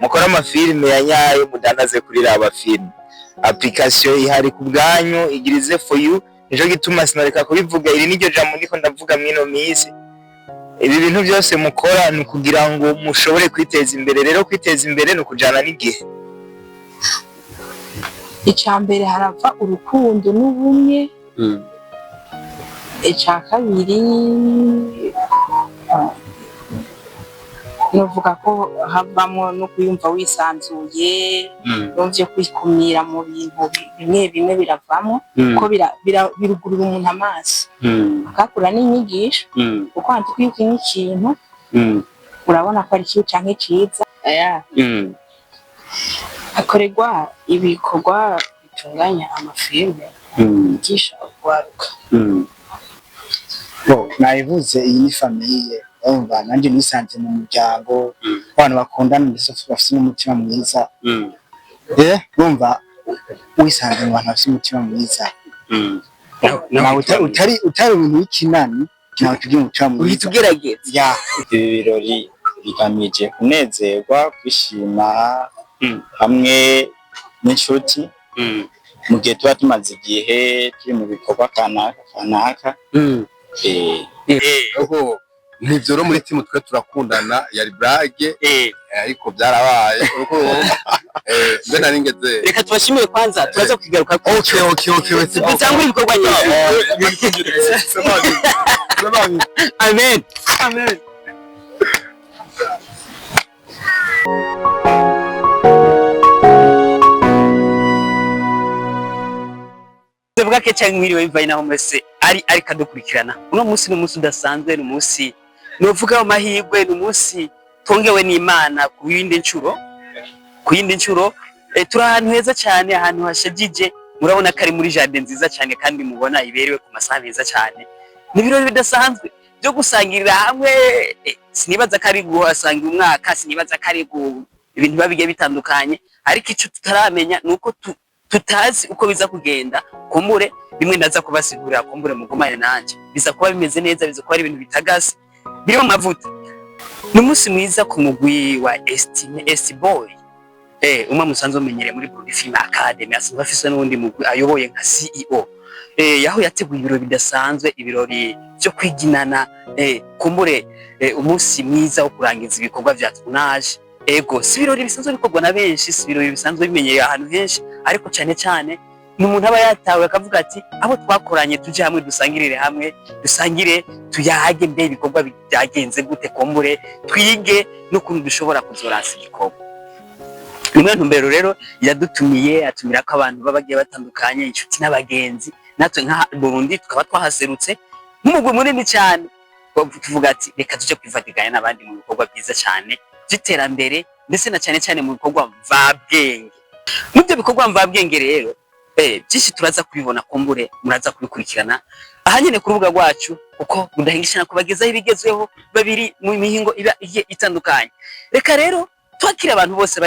mukora amafilme ya nyayo mudandaze kuri raba film. Application ihari ku bwanyu igirize for you, nico gituma sinareka kubivuga. Iri niryo jambo ndiko ndavuga mwino misi. Ibi bintu byose mukora ni kugira ngo mushobore kwiteza imbere. Rero kwiteza imbere ni kujana n'igihe. Icambere harava urukundo n'ubumwe. Ica kabiri novuga ko havamo no kuyumva wisanzuye, novye kwikumira mu bintu bimwe biravamo ko birugurura umuntu amaso akakura n'inyigisho kuko hantu kwiyuka ikintu urabona ko ari cyo canke ciza akoregwa ibikorwa bitunganya amafilme yigisha urwaruka. Nabivuze iyi ni famiye, urumva nanje nisanze mu muryango abantu bakundana ndetse bafite n'umutima mwiza. Urumva wisanze mu bantu bafite umutima mwiza, utari ibintu w'ikinani nawe tugiye umutima mwiza Uhitugerageza. Ibirori bigamije kunezerwa, kwishima hamwe n'inshuti mu gihe tuba tumaze igihe turi mu bikorwa kanaka. Nivyo ro muri timu twe turakundana yari brage ariko byarabaye nze naringeze. Reka tubashimire kwanza turaza kugaruka. Okay Bitangura ibikorwa nyine. Amen. Tuvuga ke cyangwa mwiriwe bivaye naho mwese ari kadukurikirana. Uno munsi ni umunsi udasanzwe, ni umunsi novuga amahirwe, ni umunsi tongewe n'Imana ku yindi ncuro. Turi ahantu heza cyane, ahantu hashajije, murabona ko ari muri jardin nziza cyane kandi mubona iberewe ku masaha meza cyane. Ni ibirori bidasanzwe byo gusangirira hamwe. Sinibaza ko ari guhasangira umwaka, sinibaza ko ari ibintu babigiye bitandukanye, ariko icyo tutaramenya nuko tutazi uko biza kugenda. Kumbure bimwe ndaza kubasigurira, kumbure mugumane nanje biza kuba bimeze neza, biza kuba ari ibintu bitagase biriho amavuta. Ni umunsi mwiza ku mugwi wa S-Boy, umwe musanzwe umenyereye muri Burundi Film Academy, asanzwe afise n'undi mugwi ayoboye nka CEO. Yaho yateguye ibirori bidasanzwe, ibirori byo kwiginana, kumbure umunsi mwiza wo kurangiza ibikorwa vya tournage. Si ibirori bisanzwe bikorwa na benshi, si ibirori bisanzwe bimenyereye ahantu henshi, ariko cyane ni umuntu aba yatawe akavuga ati abo twakoranye tuje hamwe dusangirire hamwe, dusangire tuyage mbe ibikorwa byagenze gute, kumbure twige n'ukuntu dushobora kuzoransa igikorwa. Nimwe ntumbero rero yadutumiye, atumira ko abantu babagiye batandukanye, inshuti n'abagenzi, natwe nka Burundi tukaba twahaserutse nk'umugwi munini cyane. Tuvuga ati reka tuje kwifatikanya n'abandi mu bikorwa byiza cyane by'iterambere, ndetse na cyane mu bikorwa mvabwenge. Mu byo bikorwa mvabwenge rero byinshi turaza kubibona, kumbure muraza kubikurikirana ahanyene ku rubuga rwacu, uko mudahingishana kubagezaho ibigezweho babiri mu mihingo iba itandukanye. Reka rero twakira abantu bose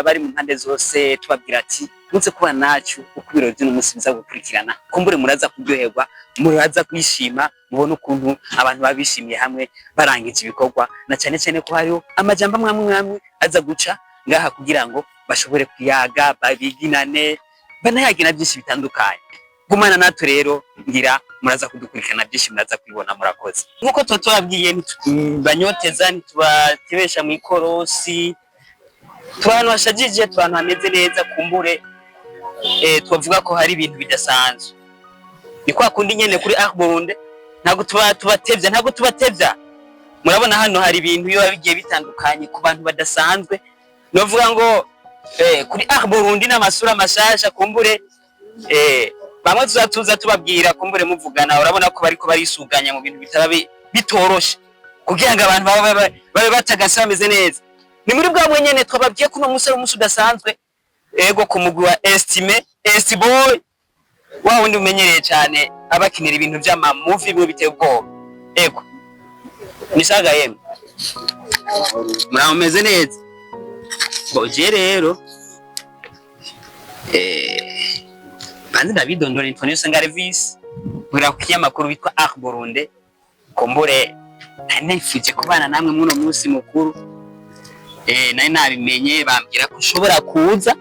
bari mu mpande zose, tubabwira ati muze kuba nacu uko ibirori by'umunsi biza gukurikirana. Kumbure muraza kuryoherwa, muraza kwishima, mubona ukuntu abantu babishimiye hamwe barangije ibikorwa, na cyane ko hariho amajambo amwe aza guca ngaha kugira ngo bashobore kuyaga, babiginane, banayagina byinshi bitandukanye. Gumana natwe rero, ngira muraza kudukurikirana byinshi, muraza kwibona. Murakoze. Nkuko tubabwiye banyoteza, ntitubatebesha mu ikorosi, tubantu bashajije, tubantu hameze neza. Kumbure tubavuga ko hari ibintu bidasanzwe, ni kwa kundi nyene kuri Burundi ntago tubatevya. Murabona hano hari ibintu biba bigiye bitandukanye ku bantu badasanzwe, novuga ngo kuri Burundi n'amasura mashasha. Kumbure bamwe tuzatuza tubabwira, kumbure muvugana, urabona ko bariko barisuganya mu bintu bitaba bitoroshe kugira ngo abantu babe batagasa bameze neza. Ni muri bwa nyene twababwiye ko no musore umunsi udasanzwe, ku mugwi wa S-Boy, wa wundi umenyereye cyane abakinira ibintu by'ama movie bimwe biteye ubwoba. Nisaga yemwe murameze neza. Boje rero banzi Davidondora Antonio Sangarevis bura ku kinyamakuru bitwa Burundi. Kumbure nifuje kubana namwe muno munsi mukuru, nari nabimenye bambwira ko ushobora kuza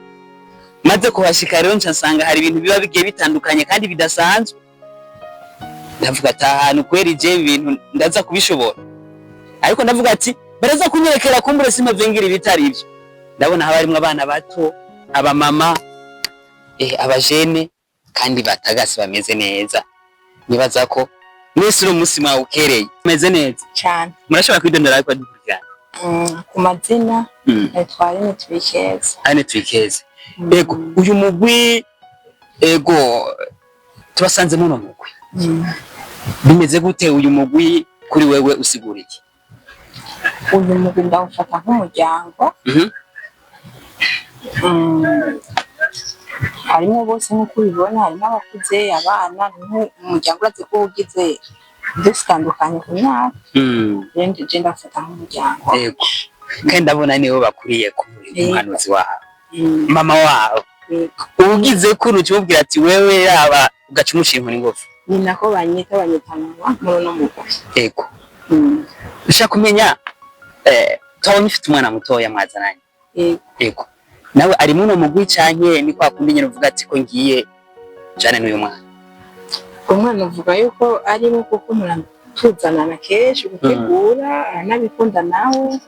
maze kuhashika rero nsanga hari ibintu biba bigiye bitandukanye kandi bidasanzwe ndavuga ati ahantu kweri je ibintu ndaza kubishobora ariko ndavuga ati baraza kunyerekera kumbure simavengera ibitari ivyo ndabona haba harimwo abana bato abamama abajene kandi batagase bameze neza nibaza ko mwese uno musi mwawukereye meze neza cyane murashobora kwidondora ariko dukurikirana ku mazina Aline Twikeze. Aline Twikeze. Ego uyu mugwi tubasanze muno mugwi bimeze gute uyu mugwi kuri wewe usigura iki? Uyu mugwi ndawufata nk'umuryango harimo bose nk'uko ubibona harimo abakuze abana umuryango urazi ko ugize dutandukanye ku myaka rero nje ndafata nk'umuryango. Ego kandi ndabona niwe bakuriye ku muhanuzi wabo mama wabo ugize kuri ukimubwira ati wewe yaba ugaca umushinga n'ingofu ni nako banyita mama muri no mugwi. Ego ushaka kumenya twabonye ufite umwana mutoya mwazananye. Ego nawe ari muno mugwi canke ni kwa kundi nyine uvuga ati ko ngiye jane n'uyu mwana? Umwana uvuga yuko ari mu kuko tuzanana kenshi gutegura anabikunda nawe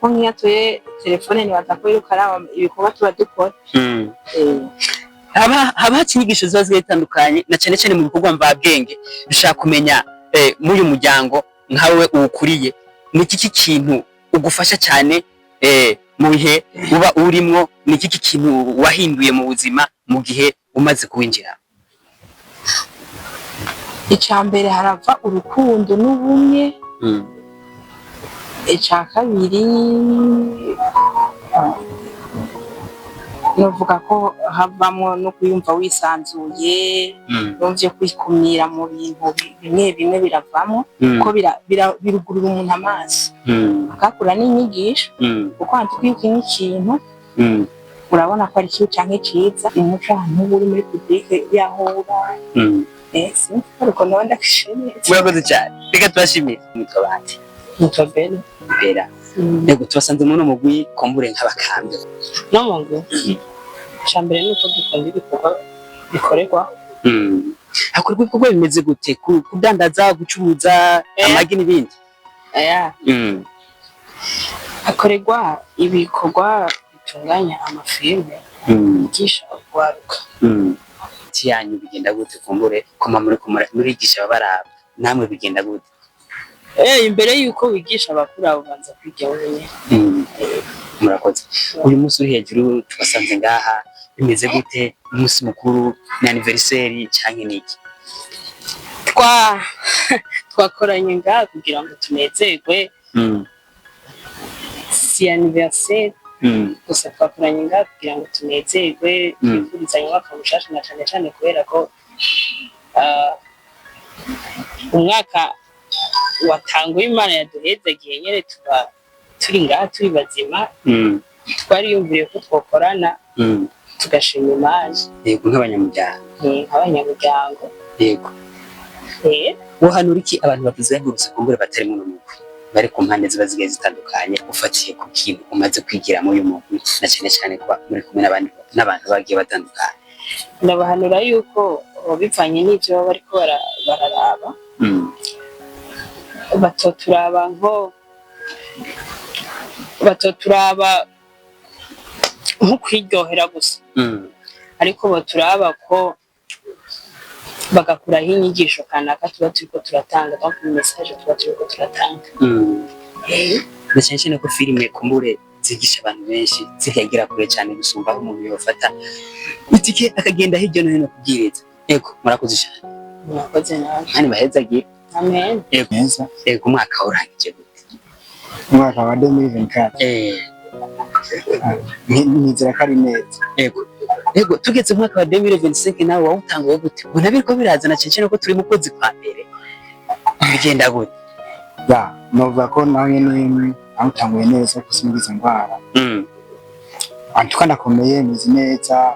ko nkiyatuye telefone ni batakoyiruka araba ibikorwa tuba dukora. Haba hakinyigisho ziba zitandukanye na cyane cyane mu bikorwa mvabwenge dushaka kumenya muri uyu muryango nkawe uwukuriye ni iki kintu ugufasha cyane mu bihe uba urimo ni iki kintu wahinduye mu buzima mu gihe umaze kuwinjira? Icambere harava urukundo n'ubumwe. Ica kabiri novuga ko havamo no kuyumva wisanzuye numvye kwikumira mu bintu bimwe biravamo ko birugurura umuntu amaso akakura n'inyigisho kuko antwika n'ikintu urabona ko ari cyo canke ciza umuco ahantu uri muri publique yahura ariko nonda kishimye. Murakoze cyane reka tubashimire mutobati mutobera bera. Ego tubasanze muno mugwi kombure nk'abakambe no mungu cyambere nuko dukunda ibikorwa bikorerwa hakorwa ibikorwa bimeze gute kudandaza gucuruza amagi n'ibindi hakorerwa ibikorwa bitunganya amafilme yigisha kwaruka yanyu bigenda gute kumbure koma muri gisha babaraba namwe bigenda gute? Imbere yuko wigisha abakura ubanza kwiga wenyine. Murakoze. Uyu munsi uri hejuru tubasanze ngaha bimeze gute umunsi mukuru ni anniversaire cyangwa niki? Twakoranye ngaha kugira ngo tunezerwe. Si anniversaire gusa twakoranye ngaha kugira ngo tunezerwe twifurizanye umwaka mushasha na cyane cyane kubera ko umwaka watanguye Imana yaduhezagiye nyene tuba turi ngaha turi bazima twari yumviye ko twokorana tugashima Imana. Yego nk'abanyamuryango. Yego wohanura iki abantu batuzengurutse kumbure batari mu mugwi bari ku mpande ziba zigiye zitandukanye ufatiye ku kintu umaze kwigira mu uyu mugwi na cyane cyane kuba muri kumwe n'abantu bagiye batandukanye? Ndabahanura yuko bivanye n'ivyo baba bariko bararaba batoturaba nko kwiryohera gusa ariko baturaba ko bagakuraho inyigisho kanaka tuba turiko turatanga donc message tuba turiko turatanga. Na cyane cyane ko filime kumbure zigisha abantu benshi zikagira kure cyane gusumba aho umuntu yofata itike akagenda hirya no hino kubwiriza. Yego murakoze cyane. Murakoze nawe kandi bahezagiye. Amen. Yego neza. Yego umwaka urangije gute? Umwaka wa 2024 nizera ko ari neza. Yego tugeze mu mwaka wa 2025 nawe wawutanguye gute? Ubona biriko birazana cyane ko turi mu kwezi kwa mbere bigenda gute? Novuga ko nawe nyene awutanguye neza kusimbiza ngwara antuka ndakomeye mizi neza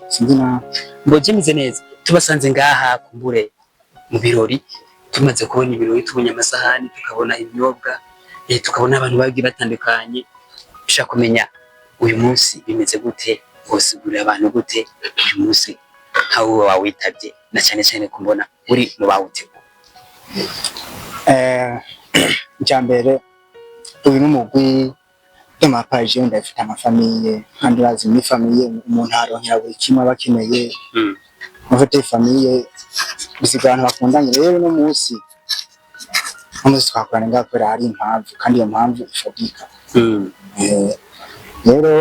sinzi na mboje mize neza. Tubasanze ngaha kumbure mu birori tumaze kubona ibirori tubonye amasahani tukabona ibinyobwa tukabona abantu bagiye batandukanye ushaka kumenya uyu munsi bimeze gute bosigurira abantu gute uyu munsi nkaho wawitabye na cyane cyane kumbona uri mu bawutegura Icyambere uyu n'umugwi y'amapaje ndafite amafamiye kandi bazi muri famiye umuntu aronkera buri kimwe bakeneye mufite famiye bisigana bakundanye rero no munsi twakorana ngakora hari impamvu kandi iyo mpamvu ifadika rero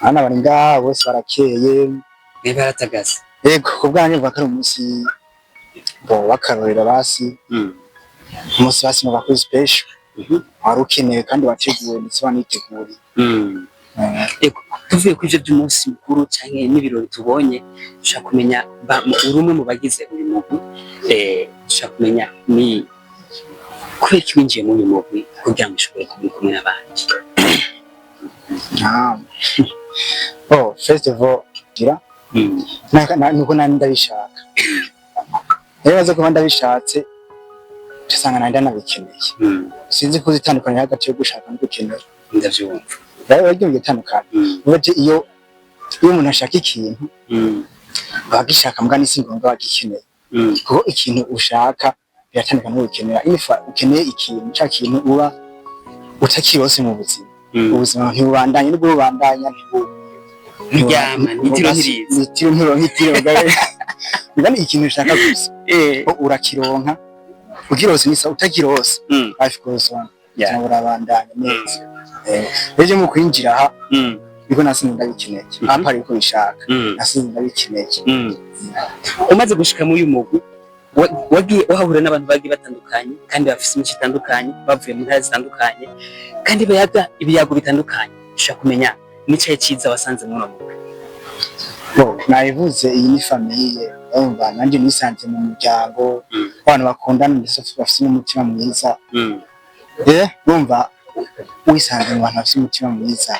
hano bari ngaha bose barakeye baratagaza yego kubwanjye bakari umunsi bakarorera basi umunsi basi bakora special wari ukenewe kandi wateguwe ndetse waniteguriye tuvuye kuri ibyo by'umunsi mukuru cyangwa n'ibirori tubonye dushaka kumenya uri umwe mu bagize uyu mugwi dushaka kumenya ni kubera ko winjiye muri uyu mugwi kugira ngo ushobore kuba kumwe n'abandi first of all gira nuko nandi ndabishaka rero baze kuba ndabishatse tusanga nandi nabikeneye sinzi ko zitandukanye hagati yo gushaka no gukenera ndavyumva rero bagiye gutandukana ubaje iyo umuntu ashaka ikintu bagishaka mbwa n'isi ngombwa bagikeneye kuko ikintu ushaka biratandukana n'ukenera ifa ukeneye ikintu cya kintu uba utakirose mu buzima ubuzima ntibubandanye n'ubwo bubandanya ntiryama ntitiro gawe bigani ikintu ushaka gusa urakironka ukirose nisa utakirose afikoso cyangwa abandanya neza rero mu kwinjira aha biko nasinda ndabikeneye apa ariko bishaka nasinda ndabikeneye umaze gushika mu uyu mugwi wagiye wahura n'abantu bagiye batandukanye kandi bafite imico itandukanye bavuye mu ntara zitandukanye kandi bayaga ibiyago bitandukanye ushaka kumenya nicaye cyiza wasanze mu mugwi nayivuze iyi ni famiye umva nanjye nisanze mu muryango abantu bakundana ndetse bafite n'umutima mwiza urumva wisanze mu bantu bafite umutima mwiza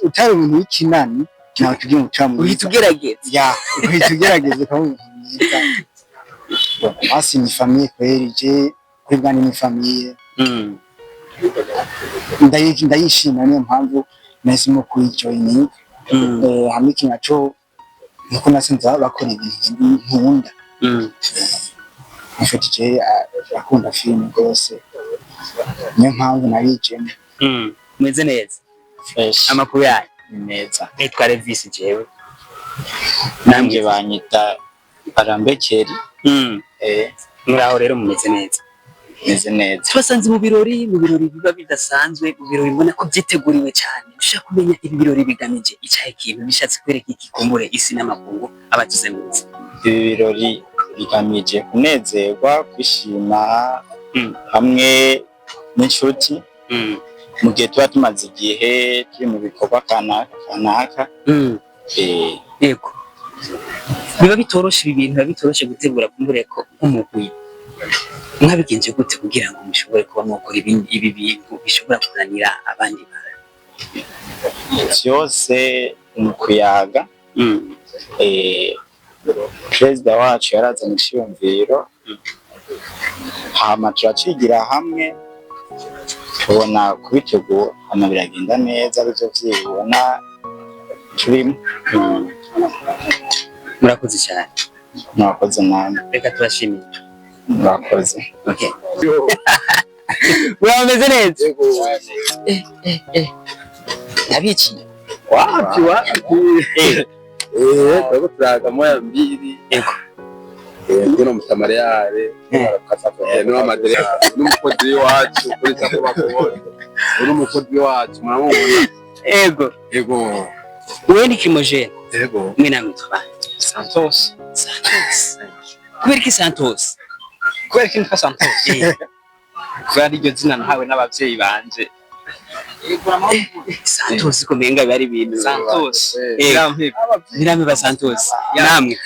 utari umuntu w'ikinani nawe tugiye umutima mwiza uhita ugerageza uhita ugerageza ukaba umuntu mwiza hasi ni famiye kwereje kuri bwanjye ni famiye ndayishimira niyo mpamvu nahisemo kuyijoyininga hamwe ikintu nuko nasinze bakora ibintu nkunda nifitije akunda filime rwose niyo mpamvu narijemo meze neza amakuru yayo ni meza nitwa Levis jewe nanjye banyita Arambekeri muraho rero mumeze neza meze neza twasanze mu birori biba bidasanzwe mu birori mbona ko byiteguriwe cyane dushaka kumenya ibi birori bigamije icyahe kintu bishatse kwereka iki kumbure isi n'amakungu abatuzengurutse ibi birori bigamije kunezerwa kwishima hamwe n'inshuti mu gihe tuba tumaze igihe turi mu bikorwa kanaka yego biba bitoroshe ibi bintu biba bitoroshe gutegura kumbure ko nk'umugwi mwabigenje gute kugira ngo mushobore kuba mwokora ibi bintu bishobora kunanira abandi bantu byose mu kuyaga perezida wacu yarazanye icyiyumviro hama turacigira hamwe tubona kubitegura hano biragenda neza aribyo byibona turimo murakoze cyane murakoze namwe reka turashimira murakoze okay murabeze neza nabiki wapi twego turaga moya mbiri kuno mutamariyare no madere n'umukozi wacu kuri sako bakubona n'umukozi wacu murabona ego wewe ni Kimojene ego mwe namutwa Santos kubera ki Santos kubera ko nitwa Santos kubera iryo zina nahawe n'abavyeyi banje Santos kumenga bari ibintu Santos birampe ba Santos namwe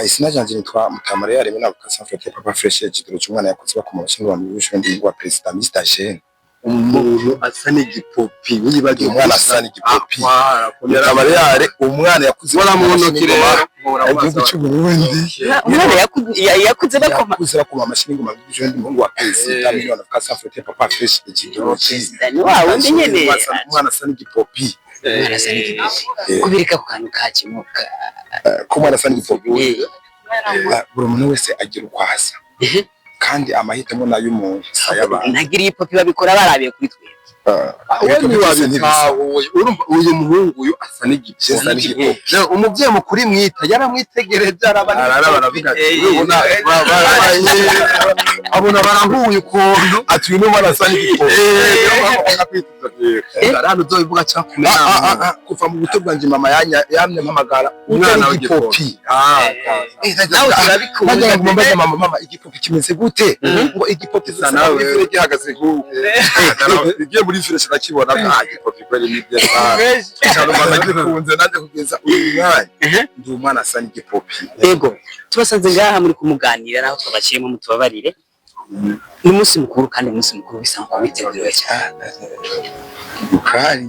isina janje nitwa Mutamariyare mena bukasa fete papa fresh igitoro cy'umwana yakoze bakoma bashinga abantu b'ishuri wa president Mr. Jean umuntu asa n'igipopi wibagiye umwana asa n'igipopi Mutamariyare umwana yakuze wala muno kirero bakomora igihugu cy'u Burundi umwana yakuze bakoma yakuze bakoma amashini ngo mabije ndi muhungu wa perezida miliyoni of Casa Frete Papa Fresh ikigo ni wa wundi nyene umwana asa n'igipopi arasa n'igipopi kubirika ku kantu kakimuka ko umwana asa n'igipopi buri muntu wese agira uko asa kandi amahitamo nayo umuntu sayabana ntagira ipopi babikora barabiye kuri twe uyu muhungu uyu asa n'igipopi umuvyeyi mukuri mwita yaramwitegereje arabavuga abona barahuye ukuntu ati uyu mwana asa n'igipopi arano uzobivuga cyakumena kuva mu buto bwanje mama yamye mpamagara umwana w'igipopi nawe turabikunda mbaza mama igipopi kimeze gute ngo igipopi nawe gihagaze igiye muri fresh nakibona igipopi kweli nibyo cyane mama gikunze nanjye kugeza uyu mwanya ndi umwana asa n'igipopi yego tubasanze ngaha muri kumuganira naho twabakirimo mutubabarire n'umunsi mukuru kandi umunsi mukuru bisanzwe biteguriwe cyane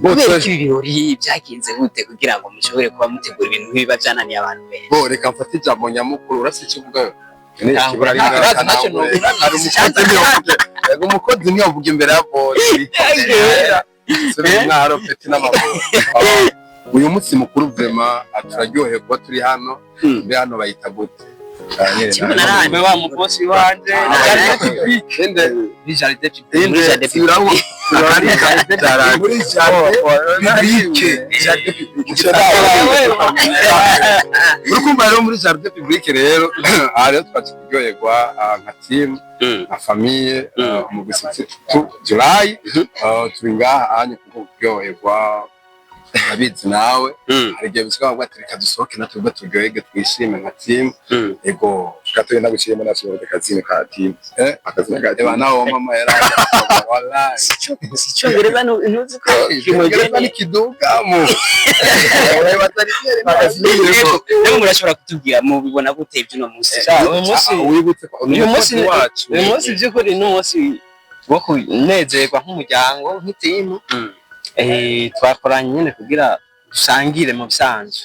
kubera ko ibi birori byagenze gute kugira ngo mushobore kuba mutegura ibintu nk'ibiba byananiye abantu benshi bo reka mfate ijambo nyamukuru urase icyo uvuga umukozi niyo avuga imbere ya bose mwaro peti n'amaguru uyu munsi mukuru vrema turaryoheye kuba turi hano mbe hano bayita gute wa mubosi wanje urukumva rero muri jardin publique rero rero twaje kuryoherwa nka team na famille mu gisitsi July turi ngaha anye kuko kuryoherwa abizi nawe hari igihe bisaba ngo atereka dusohoke natwe turyohege twishime nka team ego gatoye naguciyemo nasohoke kazini ka team akazina ka deba nawo mama yara wallahi sicyongereza ntuzi ko kimojeza nikiduga mu rero murashobora kutubwira mu bibona gute ibyo no munsi uyu munsi by'ukuri ni umunsi wo kunezerwa nk'umuryango nk'itimu twakoranye nyine kugira dusangire mu bisanzwe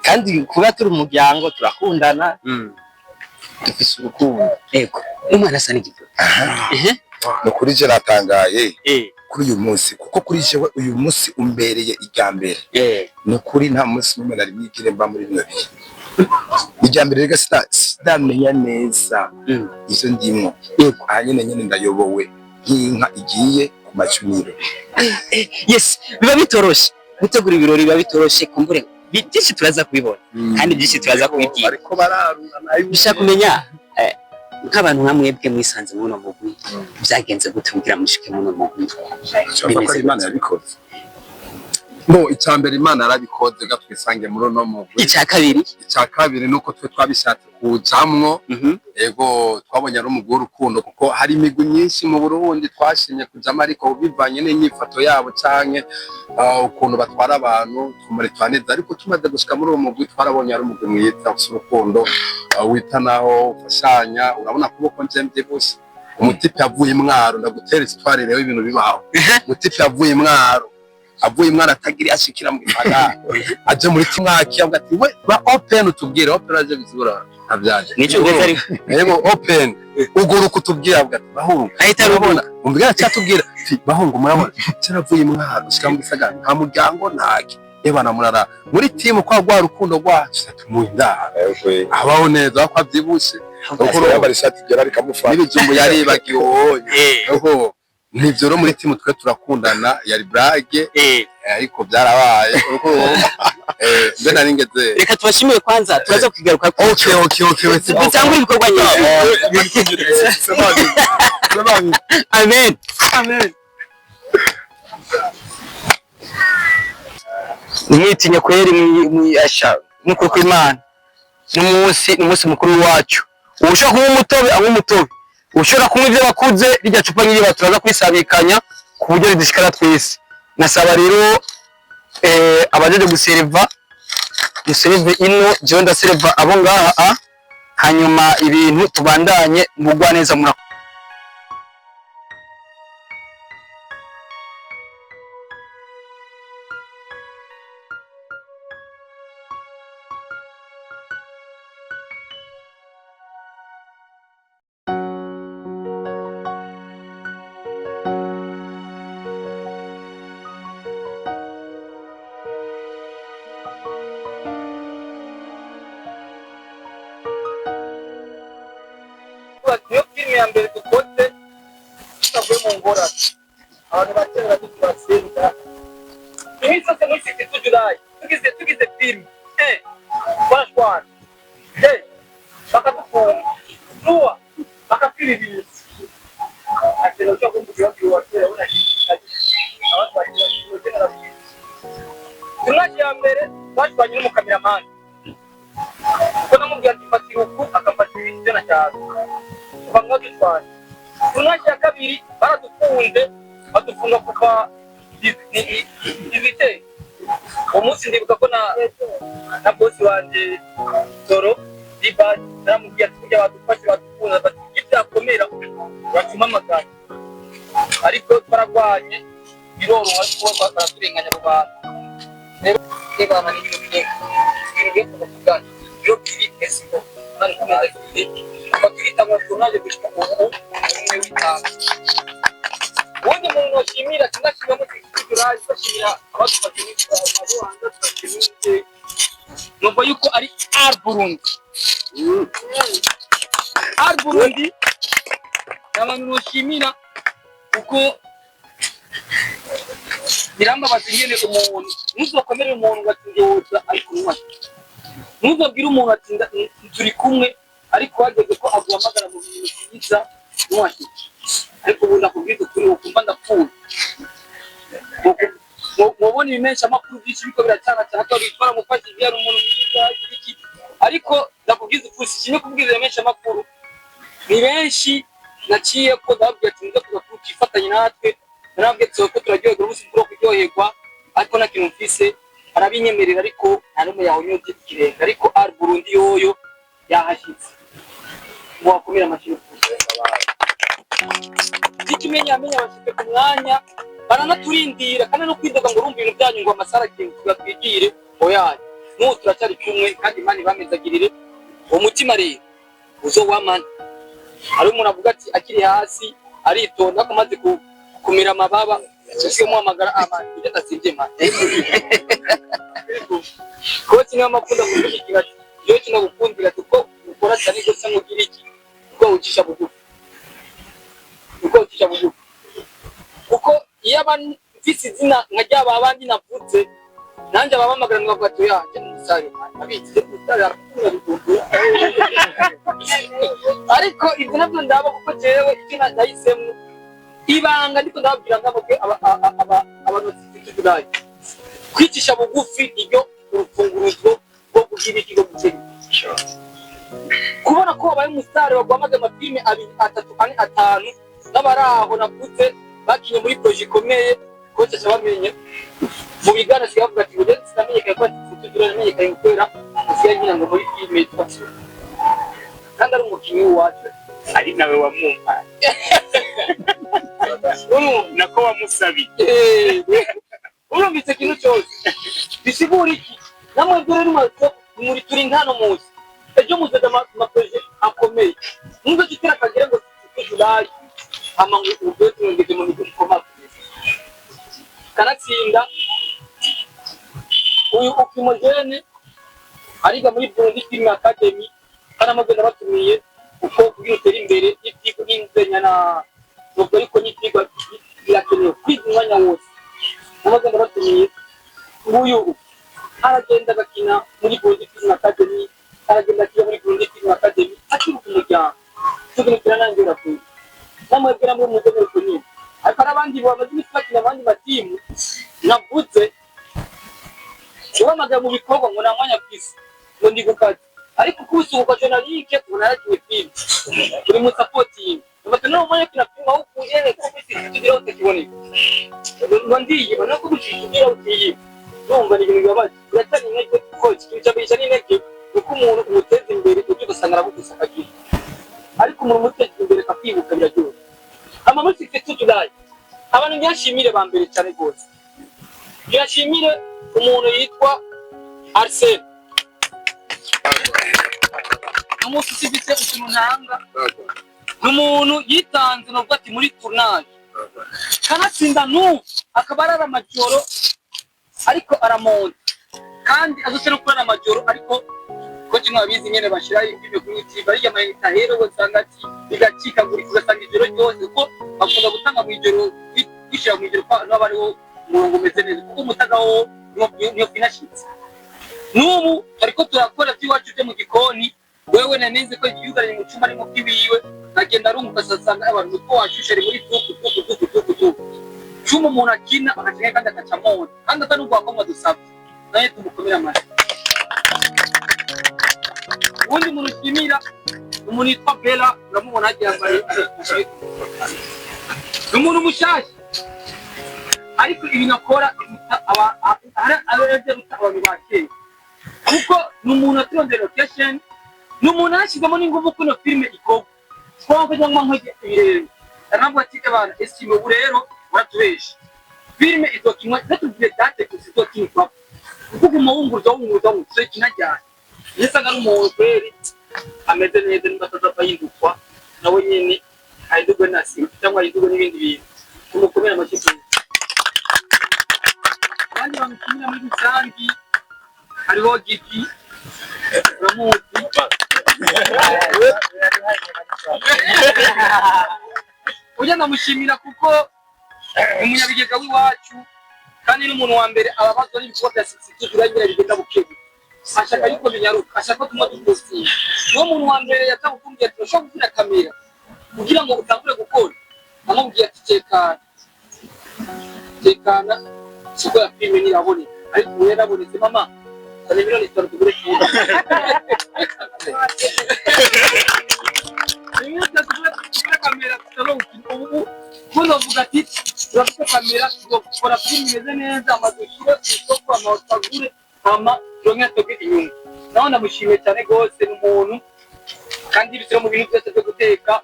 kandi kuba turi umuryango turakundana dufise urukundo yego umwana asa n'igipupe no kuri je natangaye kuri uyu munsi kuko kuri jewe uyu munsi umbereye igambere no kuri nta munsi numwe nari mwigire mba muri bino bihe igambere rega sidamenya neza izo ndimo yego hanyine nyine ndayobowe nk'inka igiye ku macuniro yes biba bitoroshe gutegura ibirori biba bitoroshe kumbure byinshi turaza kubibona kandi byinshi turaza kubibwira ariko bararuna nayo bishaka kumenya nk'abantu nka mwebwe mwisanze muno mugwi byagenze gute kugira mushike muno mugwi bimeze Imana yabikoze no icambere Imana yarabikoze gatwisange muri no mugwi icya kabiri nuko twe twabishatse kujamwo ego twabonye ari umugwi w'urukundo kuko hari imigwi myinshi mu Burundi twashimye kujamo ariko bivanye n'inyifato yabo canke ukuntu batwara abantu tumure twaneza ariko tumaze gushika muri uwo mugwi twarabonye ari umugwi mwiza urukundo witanaho ufashanya urabona kuboko njemvye bose umutipe yavuye Mwaro ndagutera histoire rero ibintu bibaho umutipe yavuye Mwaro avuye Mwaro atagira ashikira mu gifaga aje muri timwaki avuga ati we ba open utubwire open aje bizura abyaje nico ngeze ari yego open uguru kutubwira avuga ati bahungu ahita rubona umbwira cyatubwira ati bahungu murabona cyaravuye Mwaro shika mu gifaga nta muryango ntaki ebana murara muri timu kwa gwa rukundo rwacu tumuhinda abaho neza kwa byibushe uko yambara ishati gera rikamufata n'ibijumbu yaribagiwe oho nivyo ro muri timu twe turakundana yari brage ariko byarabaye uko mbe naringeze reka tubashimiye kwanza turaza kugaruka okay bitangwa ibikorwa nyinshi amen mwitinya kweri mwiyasha nuko kw'Imana n'umunsi mukuru wacu ushaka kunywa umutobe anywa umutobe ushobora kunywa ibyo bakuze rijya cupa nyiri turaza kwisabikanya ku buryo ridushikara twese nasaba rero abajeje guserva ino jewe ndaserva abo ngaha hanyuma ibintu tubandanye mugwa neza mura ya mbere dukoze tutavuye mu ngorane abantu bakera badutwasenga iminsi yose muri siti tujurayi tugize filime barashwana bakadufunga nuwa bakatwiribisa akera cyo kumbugira ngo wakera umwaka ya mbere bashwanye n'umukameramani kuko namubwira ati fatira uku akafatira ibyo na cyane kuva ngo dutware umwaka ya kabiri baradufunze badufunga kuva ibite uwo munsi ndibuka ko na bosi wanje Doro Diba naramubwira ati kujya badufashe badufunze bati ibyakomera batuma amagana ariko twaragwanye biroroha kuko baraturenganya abo bantu Ebana ni ibintu kuvuga yo kiri esibo nari kumeza kiri bakita ngo tunaje gushika ubu umwe witanga wonye mu noshimira tinashimira mu kiguraje bashimira abadufashe n'abo hanze twashimije numva yuko ari Burundi n'abantu noshimira kuko birambabaza nyene umuntu muzokomere umuntu batindoza ariko umwana muzobwira umuntu ati turi kumwe ariko wageze ko aguhamagara mu bintu byiza mwaki ariko ubu ndakubwiza turi ukumva ndapfuye mubona ibimensha amakuru byinshi biko biracana cyane ko bitwara mufashe ibyara umuntu mwiza iki ariko ndakubwiza ukuri kimwe kubwiza ibimensha amakuru ni benshi naciye ko ndababwira ati nze kuza kukifatanya natwe narabwe tsoko turaryoherwa umunsi bwo kuryoherwa ariko na kintu mfise arabinyemerera ariko nta numwe yahonyuze ikirenga ariko Burundi yoyo yahashitse ngo wakomera amashyi ikimenya bashyize ku mwanya baranaturindira kandi no kwidoga ngo urumva ibintu byanyu ngo amasara kintu tugatwigire oyaye n'ubu turacyari kumwe kandi Imana ibamezagirire uwo mutima rero uzowamana hari umuntu avuga ati akiri hasi aritonda ko amaze kumira amababa sisiyo muhamagara abantu ibyo atasibye mate ko kimwe amakunda kuvugira ati iyo kino gukundira tuko ukora cyane ko se mugira iki uko ucisha bugufi kuko iyo abantu mfise izina nkajya abandi navutse nanjye ababamagara ngavuga ati yanjye umusare abitse umusare arakunda bituntu ariko ibyo nabyo ndaba kuko jewe icyo nahisemo ibanga ndiko ndababwira ngabwe abantu tujuraye kwicisha bugufi iryo urufunguruzo rwo kugira ikigo gukiri kubona ko abaye umusare wagwamaga amafilme 2 3 4 5 n'abaraho navuze bakinye muri projet ikomeye ko cyose bamenye mu bigana sigavuga ati ude sinamenyekaye ko tujuraye namenyekaye gukorera usiya nyina ngo muri filme twatse kandi ari umukinnyi wacu ari nawe wamwumva nako wamusabiye urumvise ikintu cyose bisigura iki namwe dore rumaze muri turi nkano muzi ejo muzaza amaproje akomeye nubwo kitira kagere ngo tujuraye amangu ubwo tungeze mu mikoma kanatsinda uyu ukimojene ariga muri Burundi Film Academy kanamagenda batumiye uko kwitera imbere y'itiko n'inzenya na nubwo ariko n'itiko birakenewe kwiga umwanya wose namagenda batumiye uyu aragenda gakina muri Burundi Film Academy aragenda akiya muri Burundi Film Academy akiri ku muryango tugira nangira ku namwegera mu mugabo ko nyine ariko abandi bamaze gufata abandi batimu navuze ubamaga mu bikorwa ngo namwanya kwisi ngo ndi gukaza ariko kusuka journaliste unarakiwe film turi mu supporting bato no mwanya kina film aho kujene ko kwisi tugira utekibone ngo ndiye bana ko gushikira utiye ndumva ni ibintu bibabaje uratani intege ko ikintu cyabisha n'intege uko umuntu umuteza imbere ujye gusangara bugusakagira ariko umuntu umuteza imbere akwibuka birajyo amamusi tujuraye abantu byashimire ba mbere cyane gose byashimire umuntu yitwa Arsene umuntu sibite ukuntu ntanga n'umuntu yitanze no bwati muri tournage kanatsinda n'ubu akaba ari amajoro ariko aramonda kandi azose no kurana amajoro ariko ko kimwe abizi nyene bashira ibyo kuri TV bari yamaye tahero gusanga ati bigacikagurika ugasanga ijoro ryose kuko bakunda gutanga mu ijoro wishyira mu ijoro n'aba ariwo umurongo umeze neza kuko umutaga wo niyo finashitse n'ubu ariko turakora by'iwacu byo mu gikoni wewe naneze ko yugaranye mu cyumba arimo kwibiwe agenda arunguka asanga abantu ko washushe ari muri tuku cyuma umuntu akina akacenge kandi akacamona kandi atanubwo akomwa dusabye naye tumukomera amashyi ubundi umuntu ushimira umuntu yitwa Bella uramubona agiye yambaye umuntu mushyashya ariko ibintu akora abarebye ruta abantu ba kera kuko ni umuntu aturondera location ni umuntu yashyizemo n'ingufu kuno filime ikorwa twaba kugira ngo nkojye ibirere ntabwo ati abantu esime ubu rero uratubesha filime izokinwa natubwiye date gusa izokinwa kuko umuhunguza w'umuze kinajyana yesanga n'umuntu kweri ameze neza n'batazava yindukwa nawe nyene ayidugwe nasi cyangwa ayidugwe n'ibindi bintu tumukomera amakipe abandi bamukinira muri rusangi hariho Gigi Ramuti uja ndamushimira kuko umunyabigega w'iwacu kandi n'umuntu wa mbere ababazwa n'ibikorwa bya sisitiki uragira bigenda bukebu ashaka yuko binyaruka ashaka ko tuma dupostinga uwo muntu wa mbere yatabukumbye turashobora gufira kamera kugira ngo utangure gukora amubwiye ati tekana siko ya filime nirabone ariko ubu yarabonetse mama kane miliyoni 3 tugure kiba kamera ubu kuzovuga ati turafite kamera tugakora filime imeze neza amadushyire isoko amatagure ama turonke toke inyuma naho ndamushimiye cyane gose n'umuntu kandi bisiro mu bintu byose byo guteka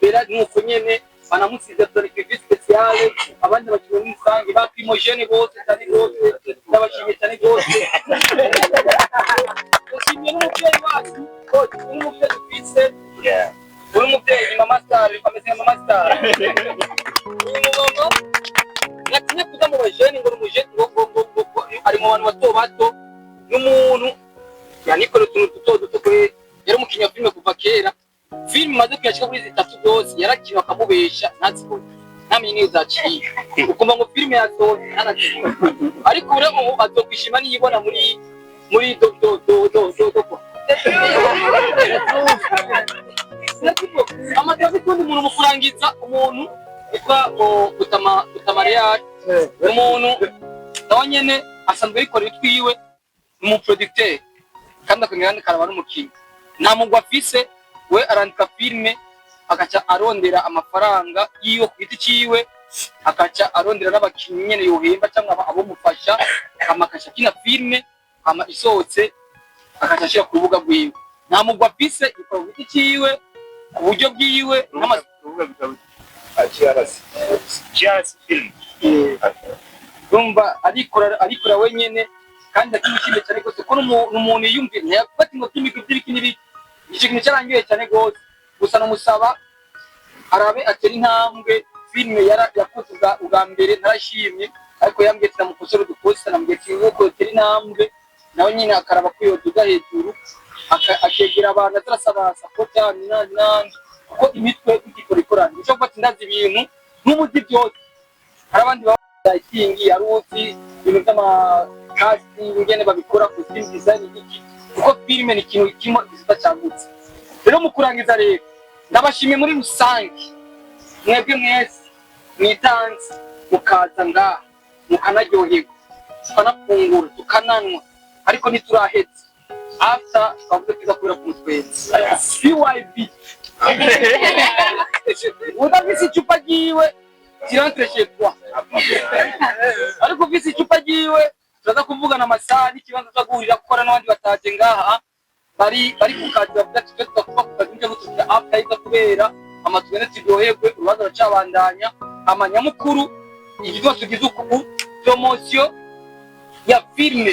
Bella nuko nyene banamusize dore service speciale abandi bakiri mu sangi ba primogene bose cyane gose ndabashimiye cyane gose ushimiye n'umubyeyi wacu n'umubyeyi dufise uri umubyeyi mama star ameze nka mama star natinye kuza mu bajene ngo umujene ngo ari mu bantu bato n'umuntu yanikora utuntu duto kwe yari umukinya filime kuva kera filime maze kuyashika kuri zitatu byose yarakira akamubesha ntazibone namenye niyo zaciye ukumva ngo filime yasohotse ntanazibone ariko ure ubu azokwishima niyibona muri do amatavi kundi umuntu mu kurangiza umuntu yitwa Utamariyari umuntu nawe nyene asanzwe yikorera twiwe umuproducteur kandi akongera karaba n'umukinnyi nta mugwa afise we arandika filime akaca arondera amafaranga yiwe ku giti ciwe akaca arondera n'abakinnyi nyene yohemba cyangwa abo mufasha amakasha kina filime ama isohotse akaca ashira ku rubuga rwiwe nta mugwa afise ikora ku giti ciwe ku buryo bwiwe n'amarubuga bikaba Cheers film rumba arikora wenyene kandi akimishimye cyane gose ko n'umuntu yumvira ntiyafata ngo kimiko by'ibiki n'ibiki ikintu cyarangiye cyane gose gusa namusaba arabe atera intambwe filime yakoze ubwa mbere narashimye ariko yambwiye ati namukosora uduposta namubwiye ati yuko atera intambwe nawe nyine akaraba ko yoduga hejuru akegera abantu azarasaba support n'andi kuko imitwe ikikora ikorana nicyo gufata indazi ibintu n'umuzi byose hari abandi bayitingi aruzi ibintu by'amakasting ingene babikora costume design iki kuko filime ni ikintu kimwe gisa cyagutse rero mu kurangiza rero ndabashimiye muri rusange mwebwe mwese mwitanze mukaza ngaha mukanaryoherwa tukanafungura tukananywa ariko ntiturahetse after twavuze twiza kubera ku mutwenzi CYB udafise icupa ryiwe tirantre chez toi ariko ufise icupa ryiwe turaza kuvugana amasaha n'ikibanza cyo guhurira gukora n'abandi bataje ngaha bari ku kazi bavuga ati twe twakuba ku kazi njya gutugira after iza kubera amatwene turyoherwe urubanza ruracabandanya amanyamukuru igizo tugize uku promotion ya filme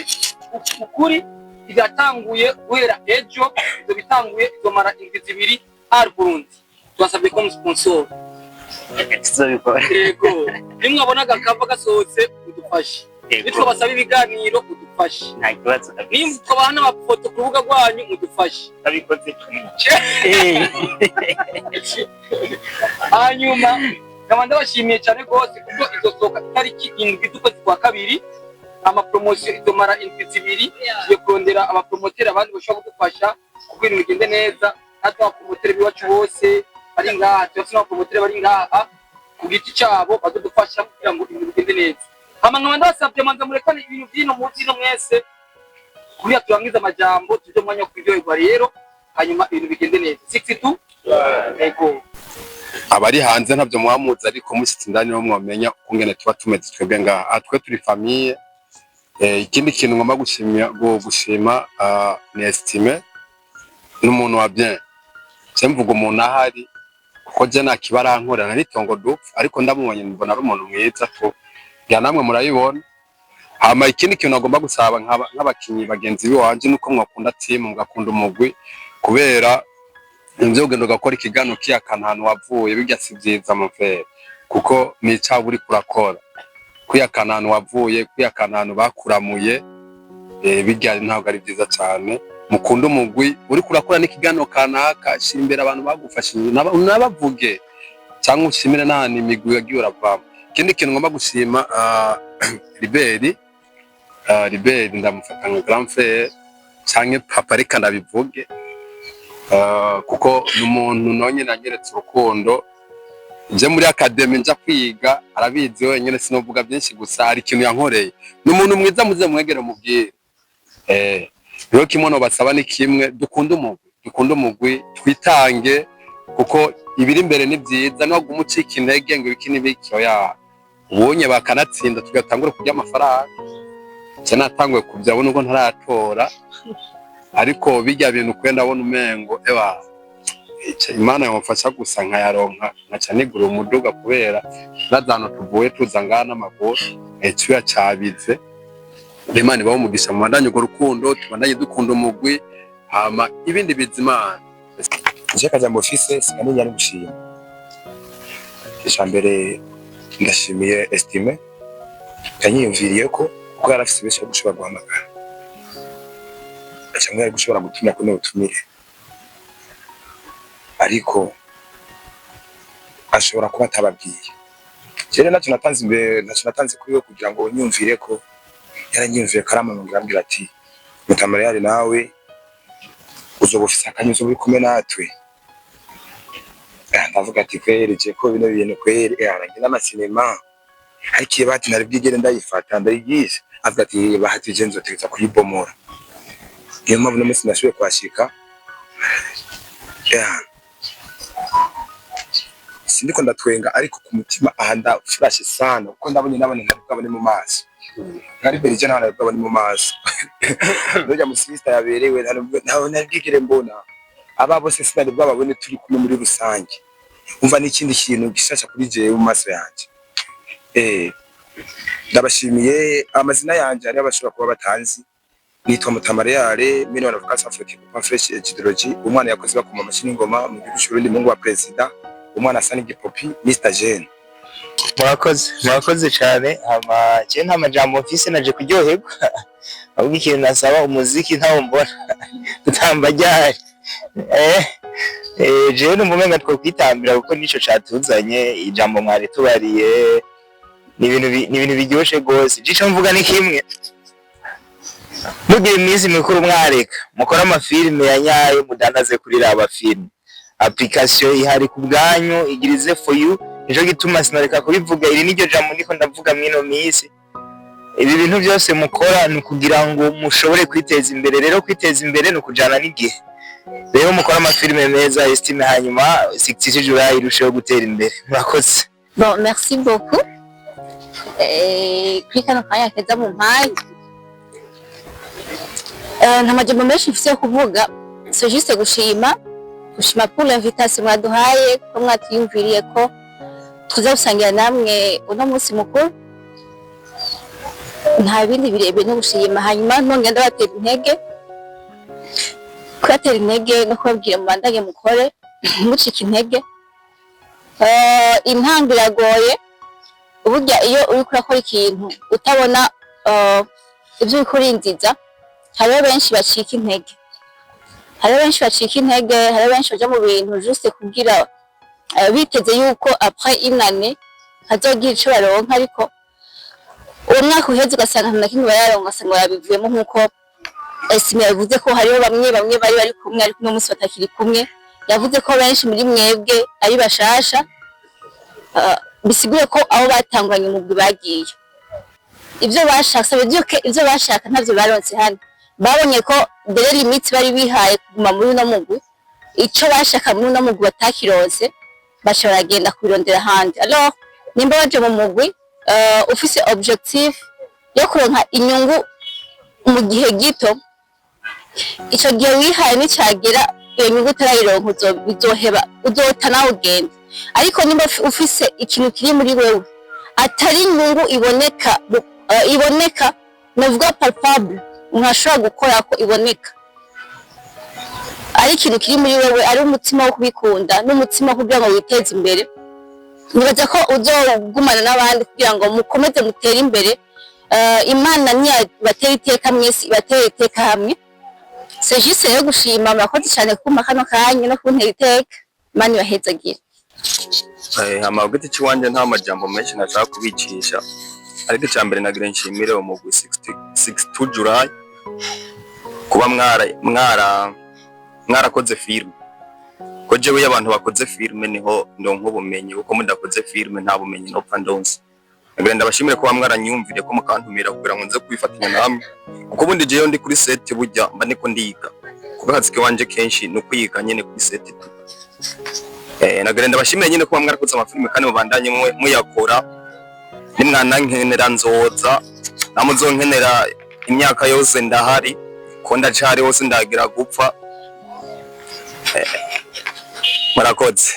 ukuri igatanguye guhera ejo izo bitanguye izomara indwi zibiri ari Burundi twasabye ko sponsor yego nimwe abonaga kava gasohotse udufashe bitwa basaba ibiganiro mudufashe nta kibazo kabisa nimba ukaba n'amafoto ku rubuga rwanyu mudufashe abikoze twice hanyuma nkaba ndabashimiye cyane rwose kuko izosohoka itariki 7 z'ukwezi kwa kabiri amapromosiyo izomara indwi zibiri yo kurondera abapromoteri abandi bashobora kudufasha kuko ibintu bigende neza natwe abapromoteri biwacu bose bari ngaha cyangwa se abapromoteri bari ngaha ku giti cyabo bazodufasha kugira ngo ibintu bigende neza hama nkaba ndabasabye manza murekane ibintu byino muzi no mwese kuriya turangiza amajambo tujye mu mwanya wo kuryoherwa rero hanyuma ibintu bigende neza 62 ego abari hanze ntabyo mwamuza ariko musitse indani no mwamenya kungene tuba tumeze twebwe ngaha twe turi famille ikindi kintu ngomba gushima ni estime n'umuntu wa bien cyemvuga umuntu ahari kuko je nakibarankora naritongo dupfa ariko ndamubonye mbona ari umuntu mwiza to ya namwe murayibona hama ikindi kintu nagomba gusaba nk'abakinyi bagenzi biwanje nuko mwakunda team mugakunda umugwi kubera ivyo ugenda ugakora ikigano kiyakana ahantu wavuye bijya si vyiza mu mfere kuko ni icabo uri kurakora kwiyakana ahantu wavuye kwiyakana ahantu bakuramuye bijya ntabwo ari vyiza cyane mukunda umugwi uri kurakora n'ikigano kanaka shira imbere abantu bagufashije nabavuge cyangwa ushimire n'ahantu imigwi yagiye uravamo ikindi kintu ngomba gushima Liberi ndamufata nka grand frère cyangwa papa reka ndabivuge kuko n'umuntu nonye nanyeretse urukundo nje muri academy nja kwiga arabizi wenyine sinovuga byinshi gusa hari ikintu yankoreye n'umuntu mwiza muze mwegere mubwire rero kimono basaba ni kimwe dukunda umugwi twitange kuko ibiri imbere ni byiza no gumucika intege ngo ibiki n'ibiki oya ubonye bakanatsinda tugatangura kurya amafaranga cyane atangwe kubya nubwo ntaratora ariko bijya bintu kwenda abona umengo Imana yamufasha gusa nkayaronka nkaca nigura umuduga kubera nazano tuvuye tuzangana n'amaguru ecyuya cyabize Imana ibaho umugisha mu bandanye go rukundo tubandanye dukunda umugwi hama ibindi bizimana je kaza mu office sinamenye ari gushima ishambere ndashimiye estime kanyiyumviriye ko kuko yarafise besho gushobora guhamagara cyangwa gushobora gutumira ko n'ubutumire ariko ashobora kuba atababwiye cyane nacyo natanze kuri yo kugira ngo nyumvire ko yaranyumviye karama ngambira ati mutamara yari nawe uzobufisa akanyuzo uri kumwe natwe ndavuga ati kwereje ko bino bintu kwere arangina amasinema ariko ibati nari bwigere ndayifata ndayigisha avuga ati bahatije nzotegeza kuyibomora iyo mpamvu no musi nashoboye kwashika sindiko ndatwenga ariko ku mutima ahanda flash sana uko ndabonye ntabwo mu maso ngari berije ntabwo mu maso ndoja mu sister yaberewe ntabwo nabwigire mbona aba bose sinari bwababone turi kumwe muri rusange umva n'ikindi kintu gishasha kuri jewe mu maso yanje ndabashimiye amazina yanje ari abashobora kuba batanzi nitwa Mutamariyare mine wanavuka Afrique kwa fresh ecology umwana yakoze bakoma mashini ngoma mu gihugu cy'Urundi mungu wa president umwana Sani Gipopi Mr Jane murakoze cyane ama je nta majambo office naje kuryoherwa ahubwo ikintu nasaba umuziki ntawo mbona tutamba ryari je n'umumenga two kwitambira kuko nico catuzanye ijambo mwari tubariye ni ibintu biryoshe gose jico mvuga ni kimwe mugiye iminsi mikuru mwareka mukora amafilme ya nyayo mudandaze kuri raba film application ihari ku bwanyu igirize for you nico gituma sinareka kubivuga iri niryo jambo ndiko ndavuga mwino minsi ibi bintu byose mukora ni kugira ngo mushobore kwiteza imbere rero kwiteza imbere no kujana n'igihe rero mukora amafilme meza estime hanyuma 66 July irusheho gutera imbere murakoze bon merci beaucoup kwikana kaya keza mu mpaye nta majambo menshi mfite kuvuga c'est juste gushima pour l'invitation mwaduhaye ko mwatiyumviriye ko tuza gusangira namwe uno munsi mukuru nta bindi birebire no gushima hanyuma nongera ndabatera intege kubatera intege no kubabwira mu bandage mukore mucika intege intango iragoye uburya iyo uri kurakora ikintu utabona ivyo bikurindiza hariho benshi bacika intege hariho benshi baja mu bintu juste kugira biteze yuko après inane hazogira ico baronka ariko uwo mwaka uheze ugasanga nta kimwe bararonka asanga babivuyemo nk'uko Esime yavuze ko hariho bamwe bari kumwe ariko uno munsi batakiri kumwe yavuze ko benshi muri mwebwe ari bashasha bisiguye ko abo batangwanye umugwi bagiye ivyo bashaka ntavyo baronse hano babonye ko dere limite bari bihaye kuguma muri uno mugwi ico bashaka muri uno mugwi batakironse baca baragenda kubirondera ahandi alors nimba baje mu mugwi ufise objectif yo kuronka inyungu mu gihe gito ico gihe wihaye nicagera iyo nyungu utarayironka bizoheba uzota nawe ugenda ariko nimba ufise ikintu kiri muri wewe atari inyungu iboneka novuga palpable untashobora gukora ko iboneka ari ikintu kiri muri wewe ari umutima wo kubikunda n'umutima wo kugira ngo witeze imbere nibaza ko uzogumana n'abandi kugira ngo mukomeze mutere imbere Imana niya batera iteka mwese ibatera iteka hamwe c'est juste yo gushima murakoze cyane kuma kano kanya no kuntera iteka Imana ibahezagire amabwete ciwanje nta majambo menshi nashaka kubicisha ariko cyambere nagira nshimire umugwi 62 July kuba mwarakoze film ko jewe y'abantu bakoze film niho ndonko bumenyi uko mudakoze film nta bumenyi no pandonse nagira ndabashimire ko mwaranyumvire ko mukantumira kugira ngo nze kwifatanya namwe kuko bundi jeyo ndi kuri set burya mba niko ndiga kuko hazike wanje kenshi no kwiga nyene kuri set tu nagira ndabashimire nyene ko mwarakoze amafilme kandi mubandanye muyakora nimwana nkenera nzoza namuzonkenera imyaka yose ndahari ko ndacari hose ndagira gupfa murakoze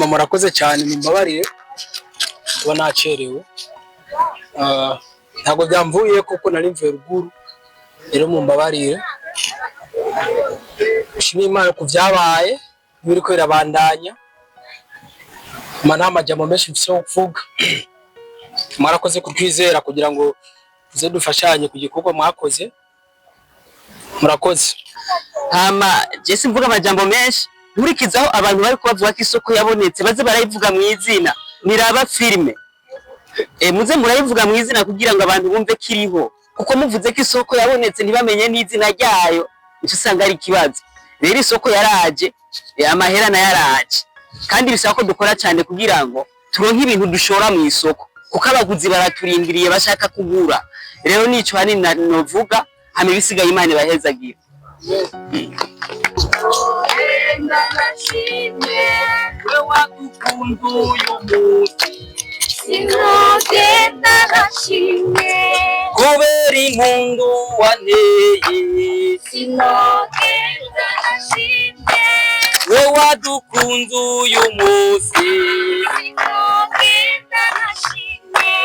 murakoze cyane nimbabarire kuba nacerewe ntabwo byamvuye kuko nari mvuye ruguru rero mumbabarire nshimiye Imana ku byabaye biriko birabandanya nta majambo menshi mfise yo kuvuga mwarakoze kutwizera kugira ngo tuze dufashanye ku gikorwa mwakoze murakoze hama Jesse mvuga amajambo menshi nkurikizaho abantu bari kubavuga ko isoko yabonetse baze barayivuga mu izina niraba filme muze murayivuga mu izina kugira ngo abantu bumve kiriho kuko muvuze ko isoko yabonetse ntibamenye n'izina ryayo icyo usanga ari ikibazo rero isoko yaraje amahera na yaraje kandi bisaba ko dukora cyane kugira ngo turonke ibintu dushora mu isoko kuko abaguzi baraturindiriye bashaka kugura rero nico hani novuga hame bisigaye Imana ibahezagira kubera impundu wanteye sinogenda nashimye we wadukunze uyu munsi sinogenda nashimye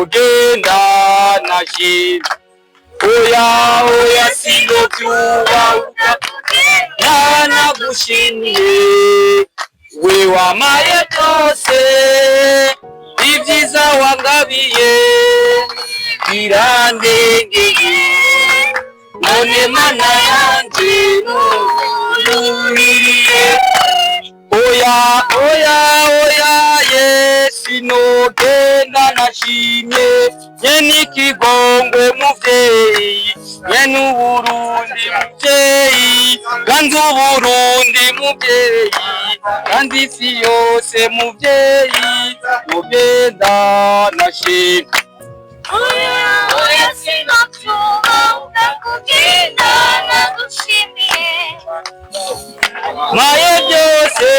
ugenda nashimye oya sinobyuba nanagushimye we wamaye byose ibyiza wangabiye birandengeye none Mana yanje nuririye oya sinogenda nashimye nyene ikigongwe muvyeyi nyene uburundi muvyeyi ganze uburundi muvyeyi kandi isi yose muvyeyi mugenda nashimye oya sinobyuba udakugenda nagushimiye maye byose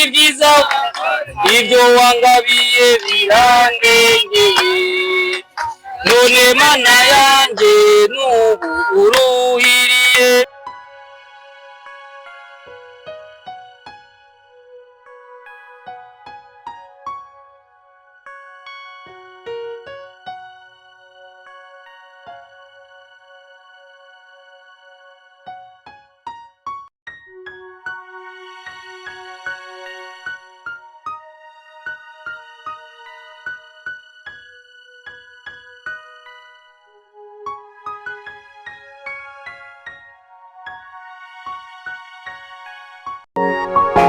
ibyiza ibyo wangabiye birandengeye none Mana yanjye n'ubu uruhiriye Bye.